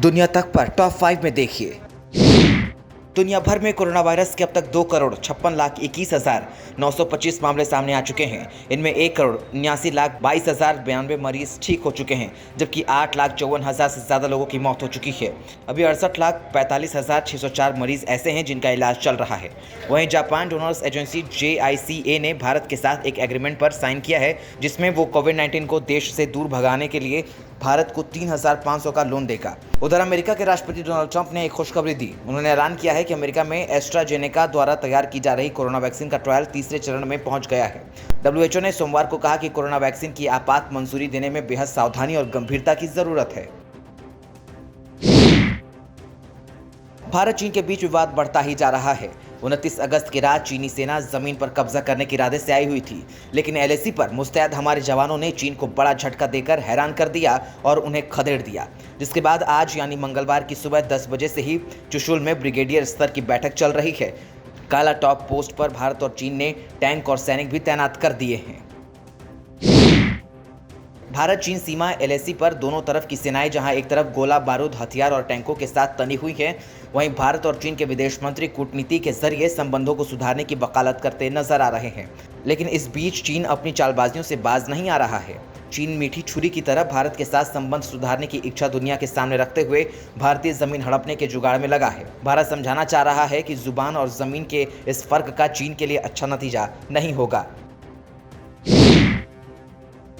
दुनिया तक पर टॉप 5 में देखिए। दुनिया भर में कोरोना वायरस के अब तक 2,56,21,925 मामले सामने आ चुके हैं। इनमें 1,79,22,092 मरीज ठीक हो चुके हैं, जबकि 8,54,000 से ज़्यादा लोगों की मौत हो चुकी है। अभी 68,45,604 मरीज ऐसे हैं जिनका इलाज चल रहा है। वहीं जापान डोनर्स एजेंसी JICA ने भारत के साथ एक एग्रीमेंट पर साइन किया है, जिसमें वो कोविड-19 को देश से दूर भगाने के लिए भारत को 3,500 का लोन देगा। उधर अमेरिका के राष्ट्रपति डोनाल्ड ट्रंप ने एक खुशखबरी दी। उन्होंने ऐलान किया है कि अमेरिका में एस्ट्राजेनेका द्वारा तैयार की जा रही कोरोना वैक्सीन का ट्रायल तीसरे चरण में पहुंच गया है। WHO ने सोमवार को कहा कि कोरोना वैक्सीन की आपात मंजूरी देने में बेहद सावधानी और गंभीरता की जरूरत है। भारत चीन के बीच विवाद बढ़ता ही जा रहा है। 29 अगस्त की रात चीनी सेना जमीन पर कब्जा करने के इरादे से आई हुई थी, लेकिन LAC पर मुस्तैद हमारे जवानों ने चीन को बड़ा झटका देकर हैरान कर दिया और उन्हें खदेड़ दिया। जिसके बाद आज यानी मंगलवार की सुबह 10 बजे से ही चुशुल में ब्रिगेडियर स्तर की बैठक चल रही है। काला टॉप पोस्ट पर भारत और चीन ने टैंक और सैनिक भी तैनात कर दिए हैं। भारत चीन सीमा LAC पर दोनों तरफ की सेनाएं जहां एक तरफ गोला बारूद, हथियार और टैंकों के साथ तनी हुई हैं, वहीं भारत और चीन के विदेश मंत्री कूटनीति के जरिए संबंधों को सुधारने की वकालत करते नजर आ रहे हैं। लेकिन इस बीच चीन अपनी चालबाजियों से बाज नहीं आ रहा है। चीन मीठी छुरी की तरह भारत के साथ संबंध सुधारने की इच्छा दुनिया के सामने रखते हुए भारतीय जमीन हड़पने के जुगाड़ में लगा है। भारत समझाना चाह रहा है कि जुबान और जमीन के इस फर्क का चीन के लिए अच्छा नतीजा नहीं होगा।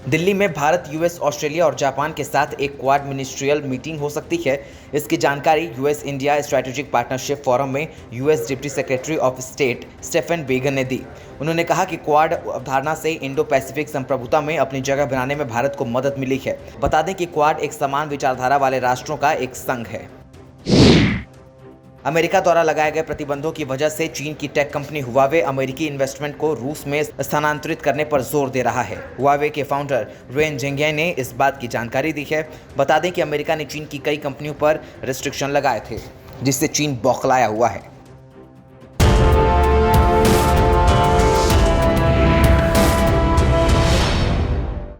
दिल्ली में भारत, US, ऑस्ट्रेलिया और जापान के साथ एक क्वाड मिनिस्ट्रियल मीटिंग हो सकती है। इसकी जानकारी US India strategic partnership forum में US deputy secretary of state Stephen Biegun ने दी। उन्होंने कहा कि क्वाड अवधारणा से इंडो पैसिफिक संप्रभुता में अपनी जगह बनाने में भारत को मदद मिली है। बता दें कि क्वाड एक समान विचारधारा वाले राष्ट्रों का एक संघ है। अमेरिका द्वारा लगाए गए प्रतिबंधों की वजह से चीन की टेक कंपनी हुआवे अमेरिकी इन्वेस्टमेंट को रूस में स्थानांतरित करने पर जोर दे रहा है। हुआवे के फाउंडर रेन जेंगिया ने इस बात की जानकारी दी है। बता दें कि अमेरिका ने चीन की कई कंपनियों पर रिस्ट्रिक्शन लगाए थे, जिससे चीन बौखलाया हुआ है।